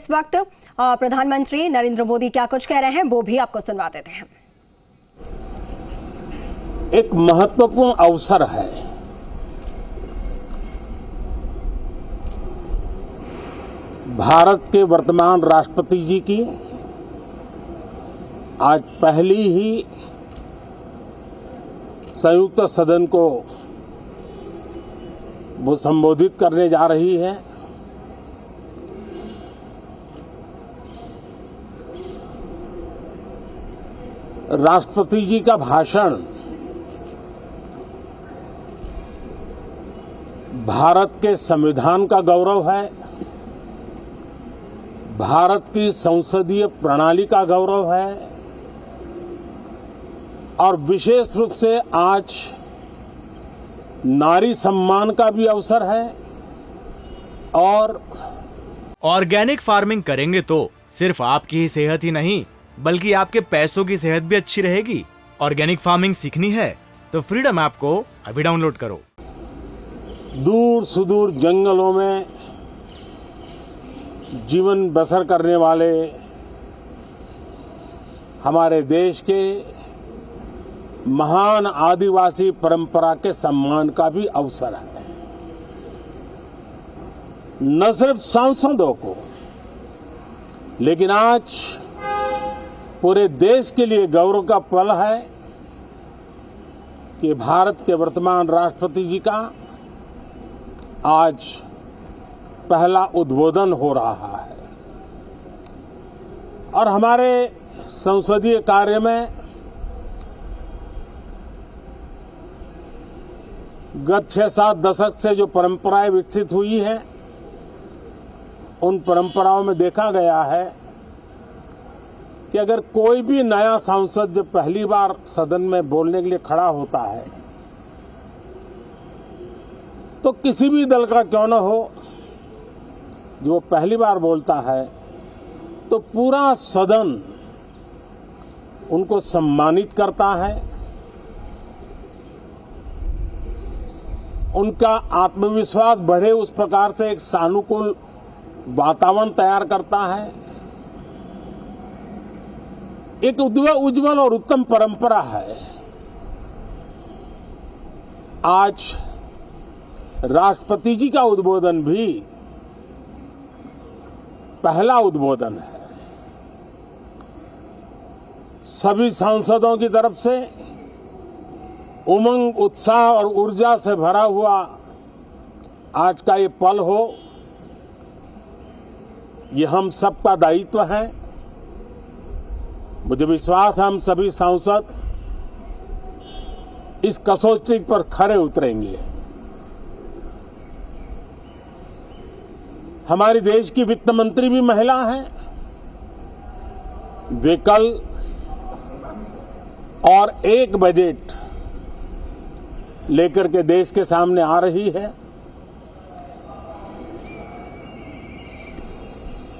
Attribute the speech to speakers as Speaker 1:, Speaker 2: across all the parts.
Speaker 1: इस वक्त प्रधानमंत्री नरेंद्र मोदी क्या कुछ कह रहे हैं वो भी आपको सुनवा देते हैं।
Speaker 2: एक महत्वपूर्ण अवसर है। भारत के वर्तमान राष्ट्रपति जी की आज पहली ही संयुक्त सदन को वो संबोधित करने जा रही है। राष्ट्रपति जी का भाषण भारत के संविधान का गौरव है, भारत की संसदीय प्रणाली का गौरव है और विशेष रूप से आज नारी सम्मान का भी अवसर है। और
Speaker 3: ऑर्गेनिक फार्मिंग करेंगे तो सिर्फ आपकी ही सेहत ही नहीं बल्कि आपके पैसों की सेहत भी अच्छी रहेगी। ऑर्गेनिक फार्मिंग सीखनी है तो फ्रीडम ऐप को अभी डाउनलोड करो।
Speaker 2: दूर सुदूर जंगलों में जीवन बसर करने वाले हमारे देश के महान आदिवासी परंपरा के सम्मान का भी अवसर है। न सिर्फ सांसदों को लेकिन आज पूरे देश के लिए गौरव का पल है कि भारत के वर्तमान राष्ट्रपति जी का आज पहला उद्बोधन हो रहा है। और हमारे संसदीय कार्य में गत 6-7 दशक से जो परंपराएं विकसित हुई हैं, उन परंपराओं में देखा गया है कि अगर कोई भी नया सांसद जब पहली बार सदन में बोलने के लिए खड़ा होता है तो किसी भी दल का क्यों न हो, जो वो पहली बार बोलता है तो पूरा सदन उनको सम्मानित करता है, उनका आत्मविश्वास बढ़े उस प्रकार से एक सानुकूल वातावरण तैयार करता है। एक उज्जवल और उत्तम परंपरा है। आज राष्ट्रपति जी का उद्बोधन भी पहला उद्बोधन है। सभी सांसदों की तरफ से उमंग, उत्साह और ऊर्जा से भरा हुआ आज का ये पल हो, ये हम सबका दायित्व है। मुझे विश्वास है हम सभी सांसद इस कसौटी पर खरे उतरेंगे। हमारी देश की वित्त मंत्री भी महिला हैं। वे कल और एक बजट लेकर के देश के सामने आ रही है।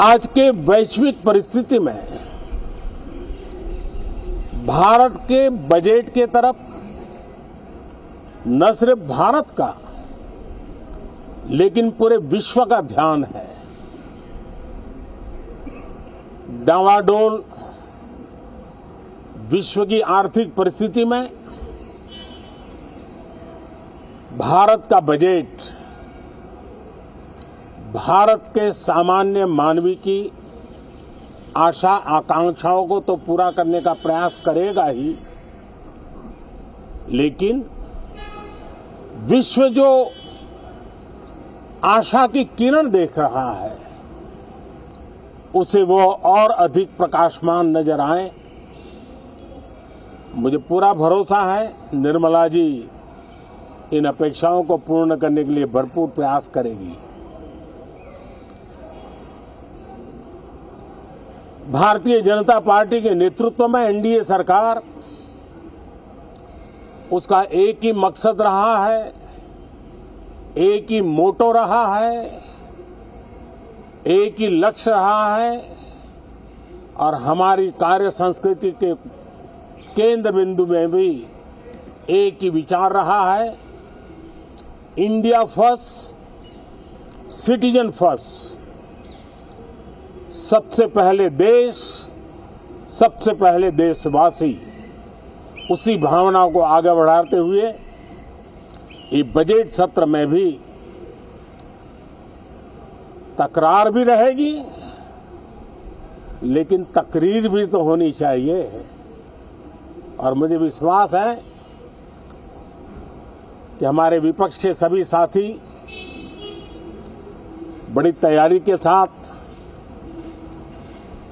Speaker 2: आज के वैश्विक परिस्थिति में भारत के बजट के तरफ न सिर्फ भारत का लेकिन पूरे विश्व का ध्यान है। डावाडोल विश्व की आर्थिक परिस्थिति में भारत का बजट भारत के सामान्य मानवी की आशा आकांक्षाओं को तो पूरा करने का प्रयास करेगा ही, लेकिन विश्व जो आशा की किरण देख रहा है उसे वो और अधिक प्रकाशमान नजर आए। मुझे पूरा भरोसा है निर्मला जी इन अपेक्षाओं को पूर्ण करने के लिए भरपूर प्रयास करेगी। भारतीय जनता पार्टी के नेतृत्व में एनडीए सरकार, उसका एक ही मकसद रहा है, एक ही मोटो रहा है, एक ही लक्ष्य रहा है और हमारी कार्य संस्कृति के केंद्र बिंदु में भी एक ही विचार रहा है, इंडिया फर्स्ट, सिटीजन फर्स्ट। सबसे पहले देश, सबसे पहले देशवासी, उसी भावना को आगे बढ़ाते हुए ये बजट सत्र में भी तकरार भी रहेगी, लेकिन तकरीर भी तो होनी चाहिए। और मुझे विश्वास है कि हमारे विपक्ष के सभी साथी बड़ी तैयारी के साथ,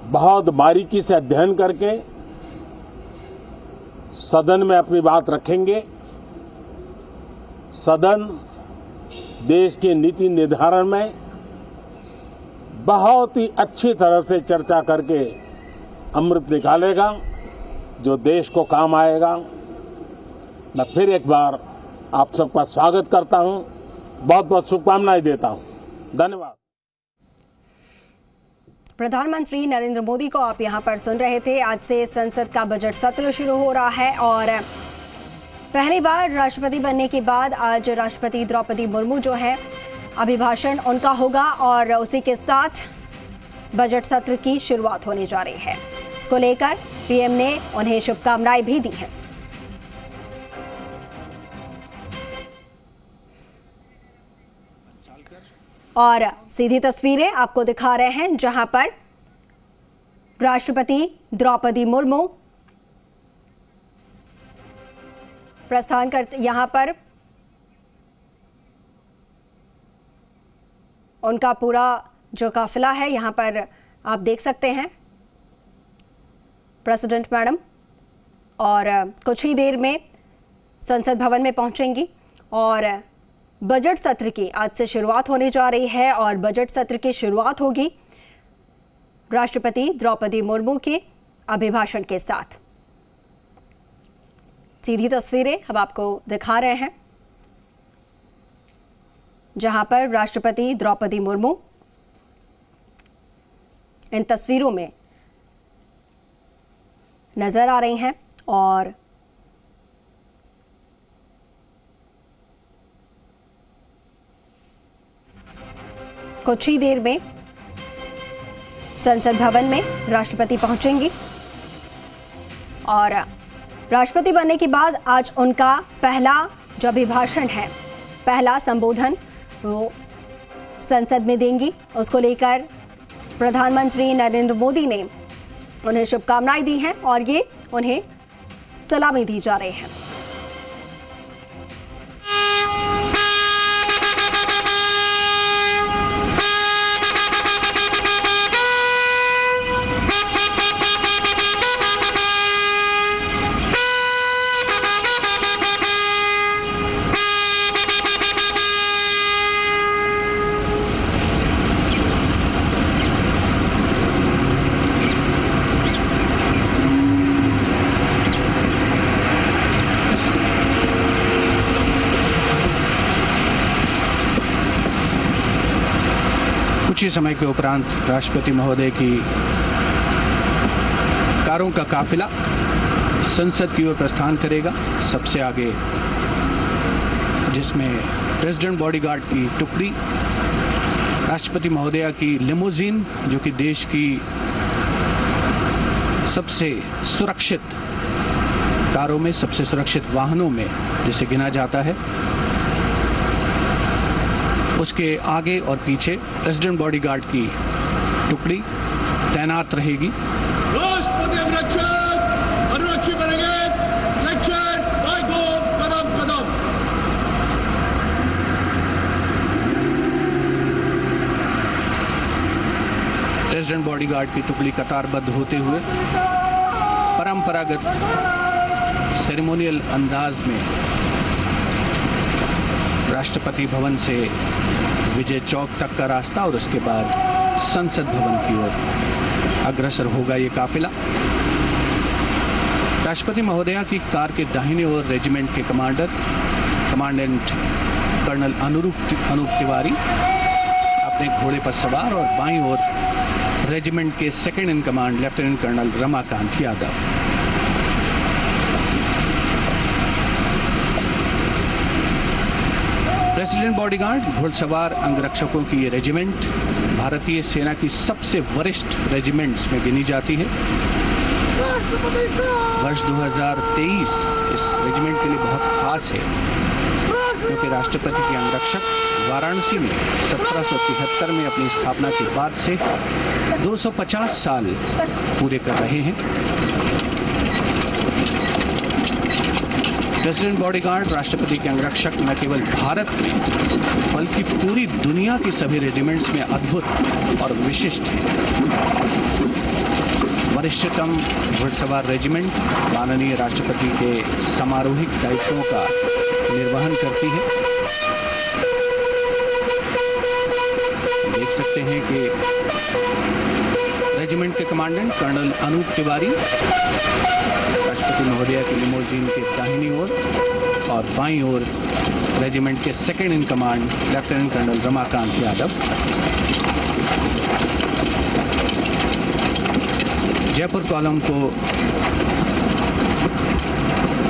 Speaker 2: बहुत बारीकी से अध्ययन करके सदन में अपनी बात रखेंगे। सदन देश के नीति निर्धारण में बहुत ही अच्छी तरह से चर्चा करके अमृत निकालेगा, जो देश को काम आएगा। मैं फिर एक बार आप सबका स्वागत करता हूं, बहुत बहुत शुभकामनाएं देता हूं। धन्यवाद।
Speaker 1: प्रधानमंत्री नरेंद्र मोदी को आप यहां पर सुन रहे थे। आज से संसद का बजट सत्र शुरू हो रहा है और पहली बार राष्ट्रपति बनने के बाद आज राष्ट्रपति द्रौपदी मुर्मू जो है, अभिभाषण उनका होगा और उसी के साथ बजट सत्र की शुरुआत होने जा रही है। इसको लेकर पीएम ने उन्हें शुभकामनाएं भी दी हैं। और सीधी तस्वीरें आपको दिखा रहे हैं जहां पर राष्ट्रपति द्रौपदी मुर्मू प्रस्थान करते, यहां पर उनका पूरा जो काफिला है यहां पर आप देख सकते हैं प्रेसिडेंट मैडम, और कुछ ही देर में संसद भवन में पहुंचेंगी और बजट सत्र की आज से शुरुआत होने जा रही है और बजट सत्र की शुरुआत होगी राष्ट्रपति द्रौपदी मुर्मू के अभिभाषण के साथ। सीधी तस्वीरें हम आपको दिखा रहे हैं जहां पर राष्ट्रपति द्रौपदी मुर्मू इन तस्वीरों में नजर आ रही हैं और कुछ ही देर में संसद भवन में राष्ट्रपति पहुंचेंगी और राष्ट्रपति बनने के बाद आज उनका पहला जो अभिभाषण है, पहला संबोधन वो संसद में देंगी। उसको लेकर प्रधानमंत्री नरेंद्र मोदी ने उन्हें शुभकामनाएं दी हैं और ये उन्हें सलामी दी जा रही है।
Speaker 4: कुछ ही समय के उपरांत राष्ट्रपति महोदय की कारों का काफिला संसद की ओर प्रस्थान करेगा। सबसे आगे जिसमें प्रेसिडेंट बॉडीगार्ड की टुकड़ी, राष्ट्रपति महोदया की लिमोजीन जो कि देश की सबसे सुरक्षित कारों में, सबसे सुरक्षित वाहनों में जिसे गिना जाता है, उसके आगे और पीछे प्रेसिडेंट बॉडीगार्ड की टुकड़ी तैनात रहेगी।
Speaker 5: राष्ट्रपति अनुरक्षी बनेंगे, लक्षण बाय गो कदम कदम।
Speaker 4: प्रेसिडेंट बॉडीगार्ड की टुकड़ी कतारबद्ध होते हुए परंपरागत सेरेमोनियल अंदाज में राष्ट्रपति भवन से विजय चौक तक का रास्ता और उसके बाद संसद भवन की ओर अग्रसर होगा ये काफिला। राष्ट्रपति महोदया की कार के दाहिने ओर रेजिमेंट के कमांडेंट कर्नल अनूप तिवारी अपने घोड़े पर सवार और बाईं ओर रेजिमेंट के second in command lieutenant colonel Ramakant Yadav. President bodyguard घुड़सवार अंगरक्षकों की ये रेजिमेंट भारतीय सेना की सबसे वरिष्ठ रेजिमेंट्स में गिनी जाती है। वर्ष 2023 इस रेजिमेंट के लिए बहुत खास है क्योंकि राष्ट्रपति के अंगरक्षक वाराणसी में 1773 में अपनी स्थापना के बाद से 250 साल पूरे कर रहे हैं। प्रेसिडेंट बॉडीगार्ड राष्ट्रपति के अंगरक्षक न केवल भारत में बल्कि पूरी दुनिया की सभी रेजिमेंट्स में अद्भुत और विशिष्ट है। वरिष्ठतम घुड़सवार रेजिमेंट माननीय राष्ट्रपति के समारोहिक दायित्वों का निर्वहन करती है। देख सकते हैं कि रेजिमेंट के कमांडेंट कर्नल अनूप तिवारी राष्ट्रपति महोदया की लिमोजीन के दाहिनी ओर और बाईं ओर रेजिमेंट के second in command lieutenant colonel Ramakant Yadav. Jaipur column को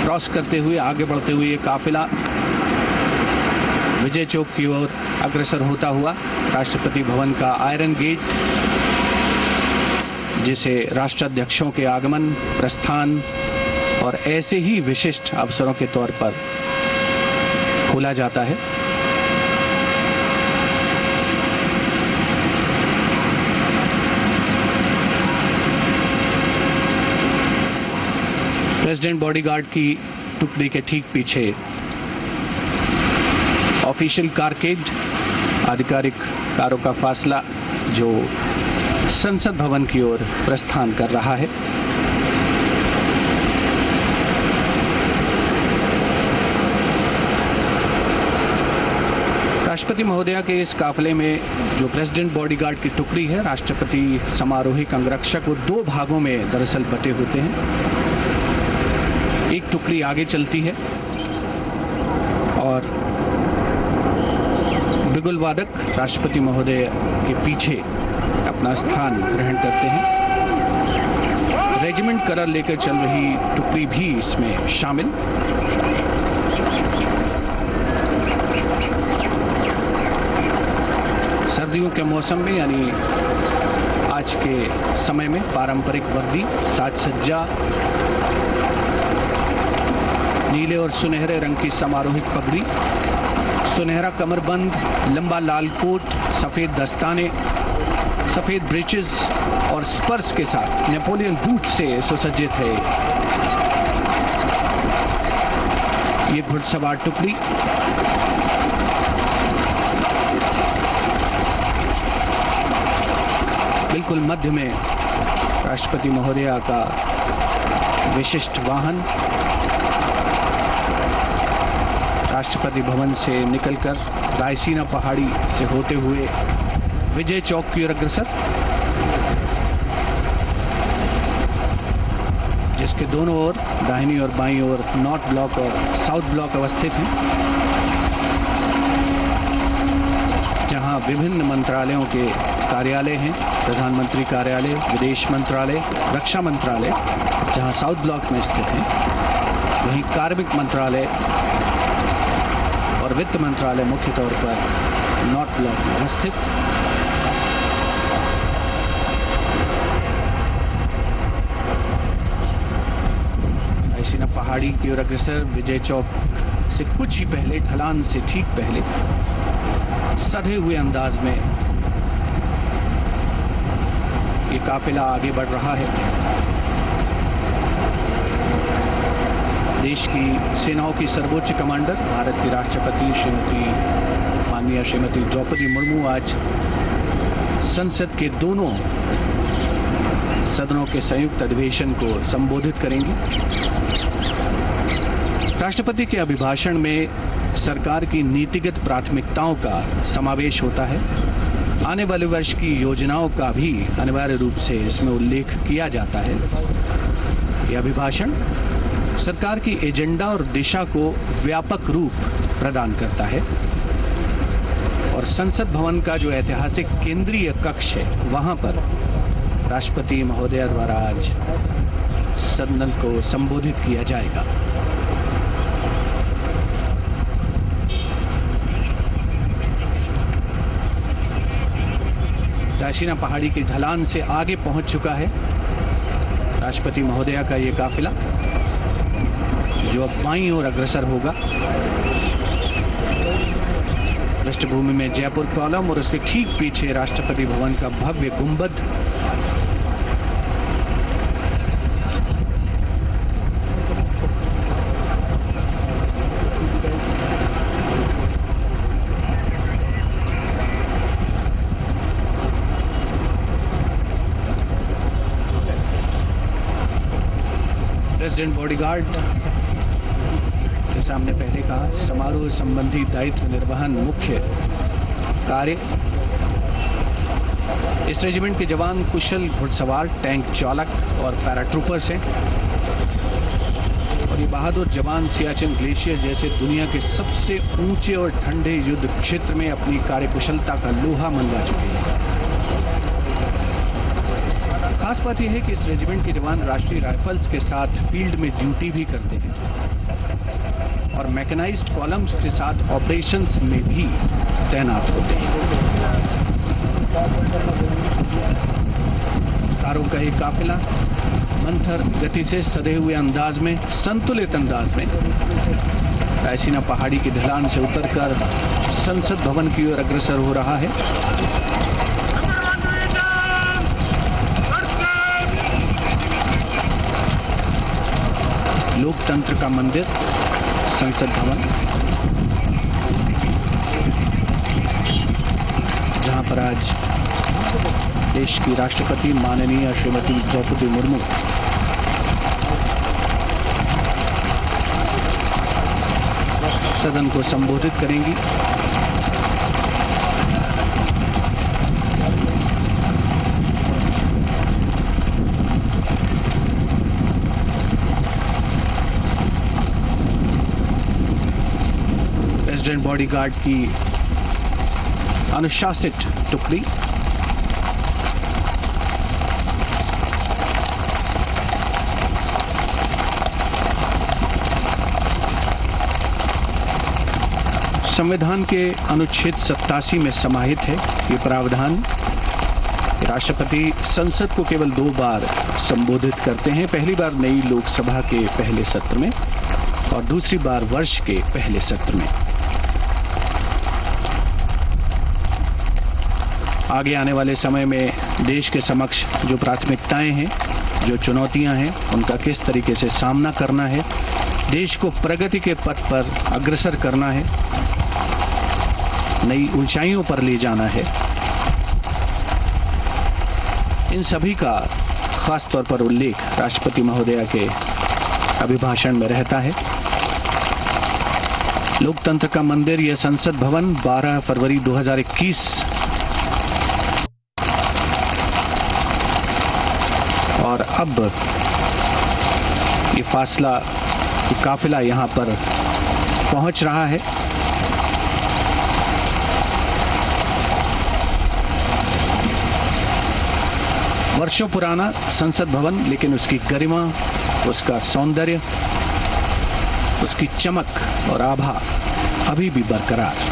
Speaker 4: क्रॉस करते हुए आगे बढ़ते हुए ये काफिला विजय चौक की ओर अग्रसर होता हुआ राष्ट्रपति भवन का आयरन गेट, जिसे राष्ट्राध्यक्षों के आगमन, प्रस्थान और ऐसे ही विशिष्ट अवसरों के तौर पर खोला जाता है। प्रेसिडेंट बॉडीगार्ड की टुकड़ी के ठीक पीछे ऑफिशियल कारकेड, आधिकारिक कारों का फासला जो संसद भवन की ओर प्रस्थान कर रहा है। राष्ट्रपति महोदया के इस काफिले में जो प्रेसिडेंट बॉडीगार्ड की टुकड़ी है, राष्ट्रपति समारोहिक अंगरक्षक, वो दो भागों में दरअसल बटे होते हैं। एक टुकड़ी आगे चलती है और बिगुल वादक राष्ट्रपति महोदय के पीछे अपना स्थान ग्रहण करते हैं। रेजिमेंट कलर लेकर चल रही टुकड़ी भी इसमें शामिल। सर्दियों के मौसम में यानी आज के समय में पारंपरिक वर्दी, साज सज्जा, नीले और सुनहरे रंग की समारोहिक पगड़ी, सुनहरा कमरबंद, लंबा लाल कोट, सफेद दस्ताने, सफेद ब्रीचेस और स्पर्स के साथ नेपोलियन बूट से सुसज्जित है ये घुड़सवार टुकड़ी। बिल्कुल मध्य में राष्ट्रपति महोदया का विशिष्ट वाहन राष्ट्रपति भवन से निकलकर रायसीना पहाड़ी से होते हुए विजय चौक की ओर अग्रसर, जिसके दोनों ओर दाहिनी और बाईं ओर नॉर्थ ब्लॉक और साउथ ब्लॉक अवस्थित हैं, जहां विभिन्न मंत्रालयों के कार्यालय हैं। प्रधानमंत्री कार्यालय, विदेश मंत्रालय, रक्षा मंत्रालय जहां साउथ ब्लॉक में स्थित है, वहीं कार्मिक मंत्रालय और वित्त मंत्रालय मुख्य तौर पर नॉर्थ ब्लॉक में अवस्थित। रायसीना पहाड़ी की ओर अग्रसर विजय चौक से कुछ ही पहले, ढलान से ठीक पहले, सधे हुए अंदाज में ये काफिला आगे बढ़ रहा है। देश की सेनाओं की सर्वोच्च कमांडर भारत की राष्ट्रपति माननीय श्रीमती द्रौपदी मुर्मू आज संसद के दोनों सदनों के संयुक्त अधिवेशन को संबोधित करेंगी। राष्ट्रपति के अभिभाषण में सरकार की नीतिगत प्राथमिकताओं का समावेश होता है। आने वाले वर्ष की योजनाओं का भी अनिवार्य रूप से इसमें उल्लेख किया जाता है। यह अभिभाषण सरकार की एजेंडा और दिशा को व्यापक रूप प्रदान करता है और संसद भवन का जो ऐतिहासिक केंद्रीय कक्ष है, वहां पर राष्ट्रपति महोदया द्वारा आज सदन को संबोधित किया जाएगा। रायसीना पहाड़ी की ढलान से आगे पहुंच चुका है राष्ट्रपति महोदया का ये काफिला, जो अब बाईं ओर अग्रसर होगा। पृष्ठभूमि में जयपुर कॉलम और उसके ठीक पीछे राष्ट्रपति भवन का भव्य गुंबद। प्रेसिडेंट बॉडीगार्ड जैसा हमने पहले कहा, समारोह संबंधी दायित्व निर्वहन मुख्य कार्य। इस रेजिमेंट के जवान कुशल घुड़सवार, टैंक चालक और पैराट्रूपर्स हैं और ये बहादुर जवान सियाचिन ग्लेशियर जैसे दुनिया के सबसे ऊंचे और ठंडे युद्ध क्षेत्र में अपनी कार्यकुशलता का लोहा मनवा चुके हैं। खास बात यह है कि इस रेजिमेंट के जवान राष्ट्रीय राइफल्स के साथ फील्ड में ड्यूटी भी करते हैं और मैकेनाइज्ड कॉलम्स के साथ ऑपरेशंस में भी तैनात होते हैं। कारों का एक काफिला मंथर गति से सधे हुए अंदाज में, संतुलित अंदाज में रायसीना पहाड़ी की ढलान से उतरकर संसद भवन की ओर अग्रसर हो रहा है। लोकतंत्र का मंदिर संसद भवन, जहां पर आज देश की राष्ट्रपति माननीय श्रीमती द्रौपदी मुर्मू सदन को संबोधित करेंगी। प्रेसिडेंट बॉडीगार्ड की अनुशासित टुकड़ी संविधान के अनुच्छेद 87 में समाहित है ये प्रावधान। राष्ट्रपति संसद को केवल 2 बार संबोधित करते हैं, पहली बार नई लोकसभा के पहले सत्र में और दूसरी बार वर्ष के पहले सत्र में। आगे आने वाले समय में देश के समक्ष जो प्राथमिकताएं हैं, जो चुनौतियां हैं, उनका किस तरीके से सामना करना है, देश को प्रगति के पथ पर अग्रसर करना है, नई ऊंचाइयों पर ले जाना है, इन सभी का खास तौर पर उल्लेख राष्ट्रपति महोदया के अभिभाषण में रहता है। लोकतंत्र का मंदिर, यह संसद भवन 12 फरवरी 2021 और अब ये काफिला यहां पर पहुंच रहा है। वर्षों पुराना संसद भवन, लेकिन उसकी गरिमा, उसका सौंदर्य, उसकी चमक और आभा अभी भी बरकरार।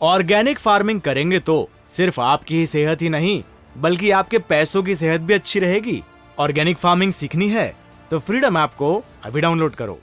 Speaker 3: ऑर्गेनिक फार्मिंग करेंगे तो सिर्फ आपकी ही सेहत ही नहीं, बल्कि आपके पैसों की सेहत भी अच्छी रहेगी। ऑर्गेनिक फार्मिंग सीखनी है तो फ्रीडम ऐप को अभी डाउनलोड करो।